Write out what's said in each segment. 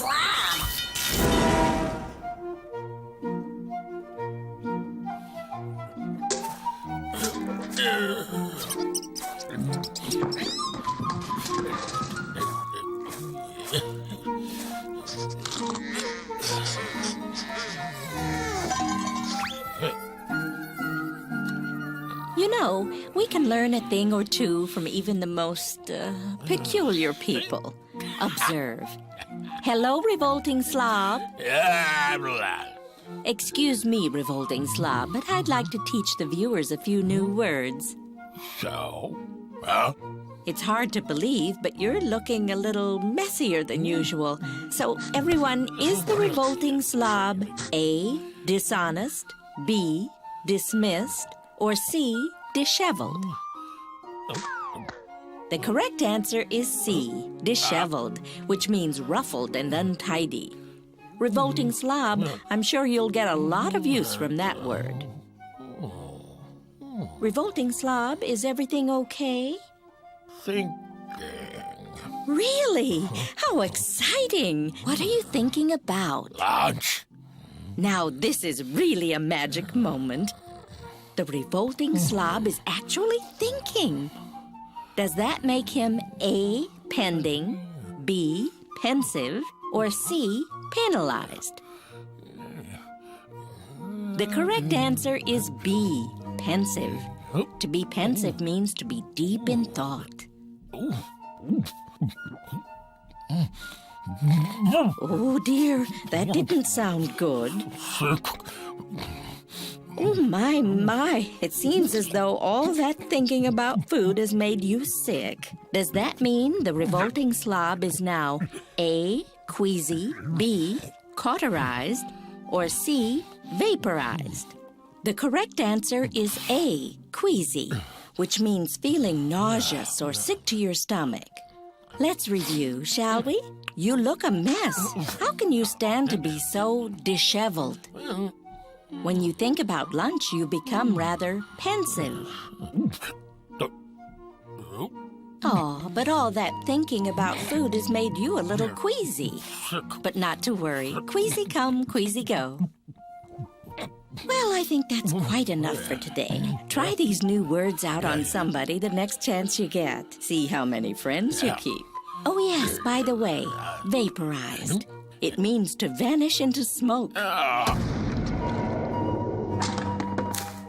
Slob! You know, we can learn a thing or two from even the most peculiar people. Observe. Hello, Revolting Slob. Excuse me, Revolting Slob, but I'd like to teach the viewers a few new words. So? It's hard to believe, but you're looking a little messier than usual. So, everyone, is the Revolting Slob A, dishonest, B, dismissed, or C, disheveled? The correct answer is C, disheveled, which means ruffled and untidy. Revolting Slob, I'm sure you'll get a lot of use from that word. Revolting Slob, is everything okay? Thinking. Really? How exciting! What are you thinking about? Lunch. Now, this is really a magic moment. The Revolting Slob is actually thinking. Does that make him A, pending, B, pensive, or C, penalized? The correct answer is B, pensive. To be pensive means to be deep in thought. Oh dear, that didn't sound good. Oh my, it seems as though all that thinking about food has made you sick. Does that mean the Revolting Slob is now A, queasy, B, cauterized, or C, vaporized? The correct answer is A, queasy, which means feeling nauseous or sick to your stomach. Let's review, shall we? You look a mess. How can you stand to be so disheveled? When you think about lunch, you become rather pensive. Oh, but all that thinking about food has made you a little queasy. But not to worry. Queasy come, queasy go. Well, I think that's quite enough for today. Try these new words out on somebody the next chance you get. See how many friends you keep. Oh, yes, by the way, vaporized. It means to vanish into smoke.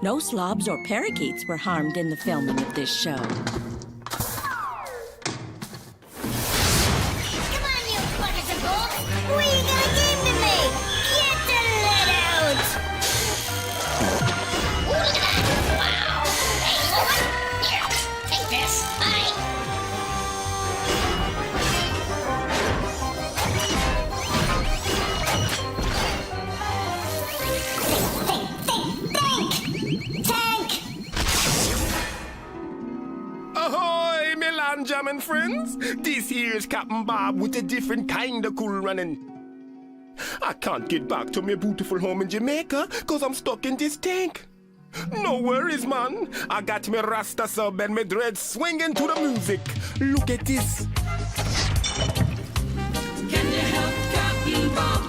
No slobs or parakeets were harmed in the filming of this show. Come on, you buckets of gold! Who are you gonna give to me? Get the lead out! Ooh, look at that! Wow! Hey, you know what? Here, take this. Bye! Ahoy, me land jamming friends! This here's Captain Bob with a different kind of cool running. I can't get back to my beautiful home in Jamaica cause I'm stuck in this tank. No worries, man. I got me Rasta sub and me dreads swinging to the music. Look at this. Can you help Captain Bob?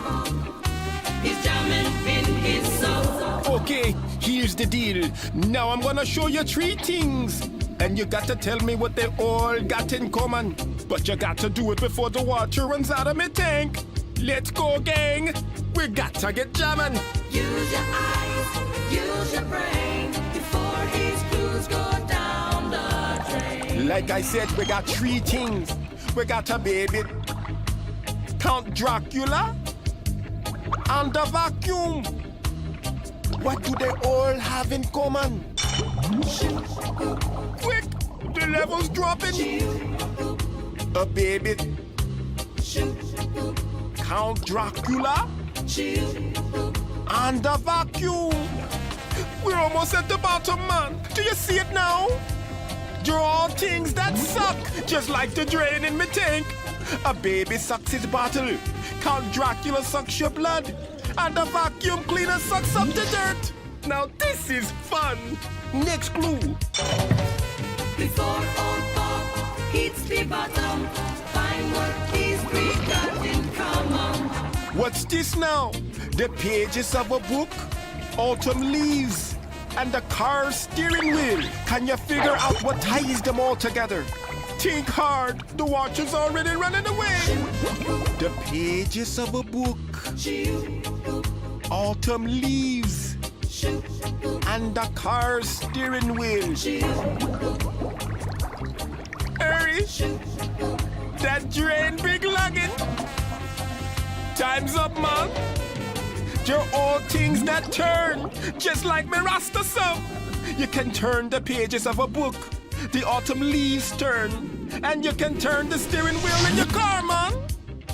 He's jamming in his soul. Okay, here's the deal. Now I'm gonna show you three things. And you got to tell me what they all got in common. But you got to do it before the water runs out of my tank. Let's go, gang. We got to get jamming. Use your eyes, use your brain before his clues go down the drain. Like I said, we got three things. We got a baby, Count Dracula, and the vacuum. What do they all have in common? Quick, the level's dropping. A baby, Count Dracula, and the vacuum. We're almost at the bottom, man. Do you see it now? You're all things that suck, just like the drain in my tank. A baby sucks his bottle, Count Dracula sucks your blood, and the vacuum cleaner sucks up the dirt. Now this is fun. Next clue. Before old Bob hits the bottom, find what he's got in common. Watch this now. The pages of a book, autumn leaves, and the car's steering wheel. Can you figure out what ties them all together? Think hard. The watch is already running away. The pages of a book, autumn leaves, and the car's steering wheel. Hurry! That drain big lugging. Time's up, man. You're all things that turn, just like me Rasta some. You can turn the pages of a book, the autumn leaves turn, and you can turn the steering wheel in your car, man.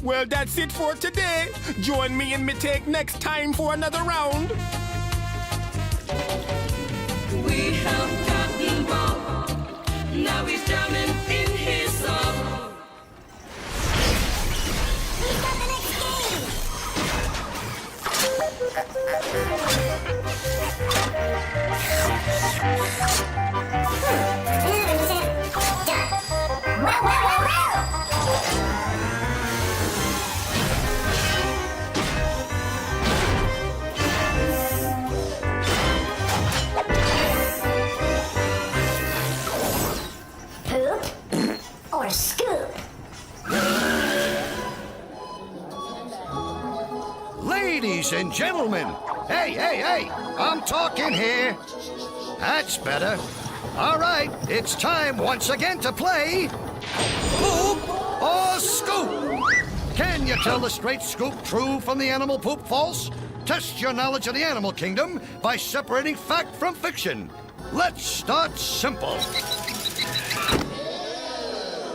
Well, that's it for today. Join me and me take next time for another round. We have gotten Bob. Now he's drowning in his song. Who's got the next game? Well, well, well, well. Poop or scoop? Ladies and gentlemen, hey, I'm talking here. That's better. All right, it's time once again to play Poop or Scoop. Can you tell the straight scoop true from the animal poop false? Test your knowledge of the animal kingdom by separating fact from fiction. Let's start simple.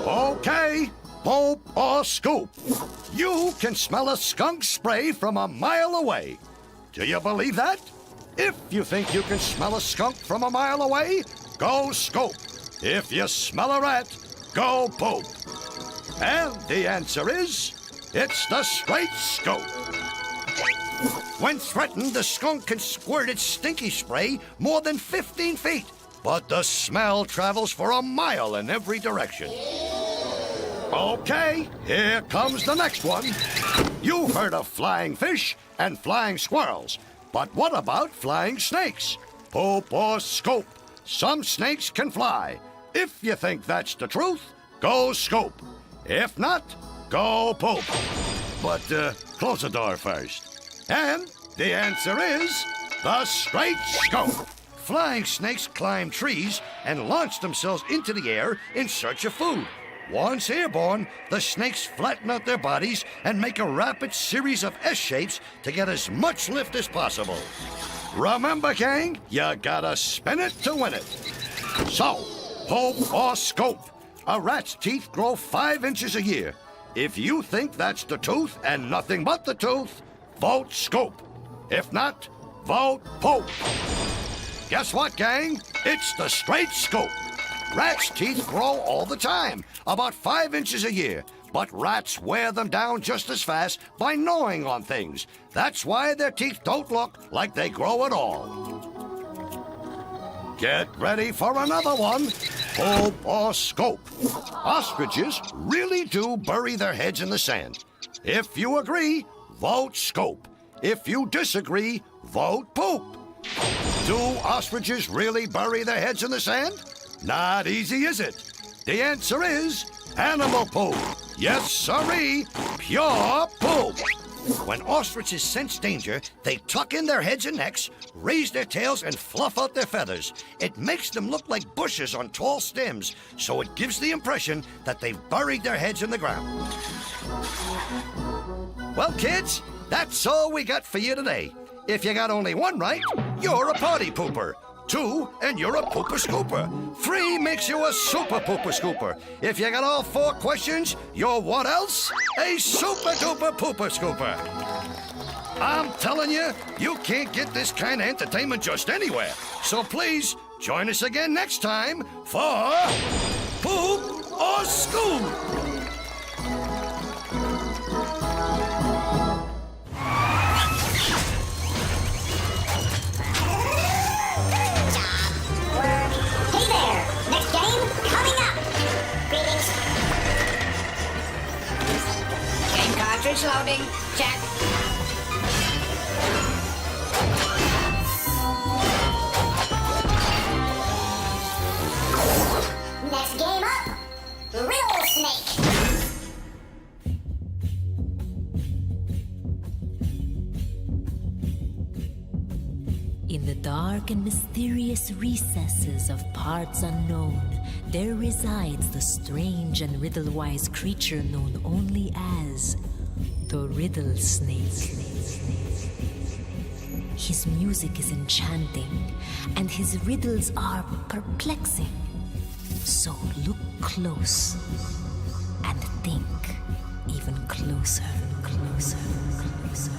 Okay, Poop or Scoop. You can smell a skunk spray from a mile away. Do you believe that? If you think you can smell a skunk from a mile away, go scoop. If you smell a rat, go poop. And the answer is, it's the straight scoop. When threatened, the skunk can squirt its stinky spray more than 15 feet, but the smell travels for a mile in every direction. Okay, here comes the next one. You've heard of flying fish and flying squirrels, but what about flying snakes? Poop or scoop? Some snakes can fly. If you think that's the truth, go scoop. If not, go poop. But close the door first. And the answer is the straight scoop. Flying snakes climb trees and launch themselves into the air in search of food. Once airborne, the snakes flatten out their bodies and make a rapid series of S-shapes to get as much lift as possible. Remember, gang, you gotta spin it to win it. So, poop or scoop? A rat's teeth grow 5 inches a year. If you think that's the tooth and nothing but the tooth, vote scoop. If not, vote poop. Guess what, gang? It's the straight scoop. Rats' teeth grow all the time, about 5 inches a year. But rats wear them down just as fast by gnawing on things. That's why their teeth don't look like they grow at all. Get ready for another one. Poop or scoop? Ostriches really do bury their heads in the sand. If you agree, vote scoop. If you disagree, vote poop. Do ostriches really bury their heads in the sand? Not easy, is it? The answer is animal poop. Yes, sirree, pure poop. When ostriches sense danger, they tuck in their heads and necks, raise their tails, and fluff out their feathers. It makes them look like bushes on tall stems, so it gives the impression that they've buried their heads in the ground. Well, kids, that's all we got for you today. If you got only one right, you're a party pooper. 2, and you're a pooper scooper. 3 makes you a super pooper scooper. If you got all 4 questions, you're what else? A super duper pooper scooper. I'm telling you, you can't get this kind of entertainment just anywhere. So please, join us again next time for Poop or Scoop. Hey there! Next game coming up! Greetings. Game cartridge loading. Check. dark and mysterious recesses of parts unknown, there resides the strange and riddle-wise creature known only as the Riddle Snake. His music is enchanting, and his riddles are perplexing. So look close and think even closer, closer, closer,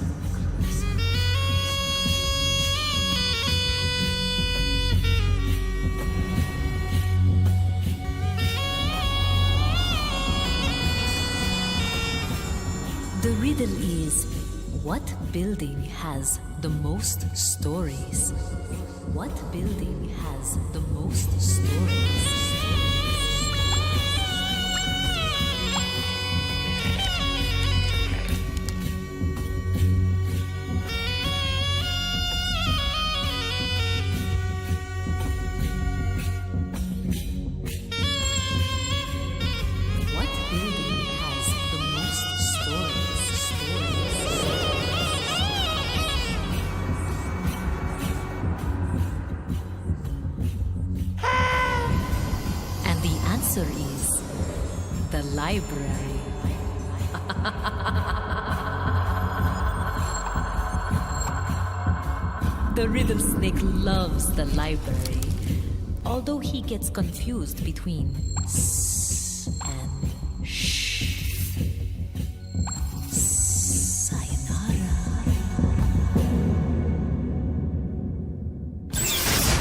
closer. The riddle is, what building has the most stories? What building has the most stories? What building has the most stories? And the answer is the library. The Riddle Snake loves the library, although he gets confused between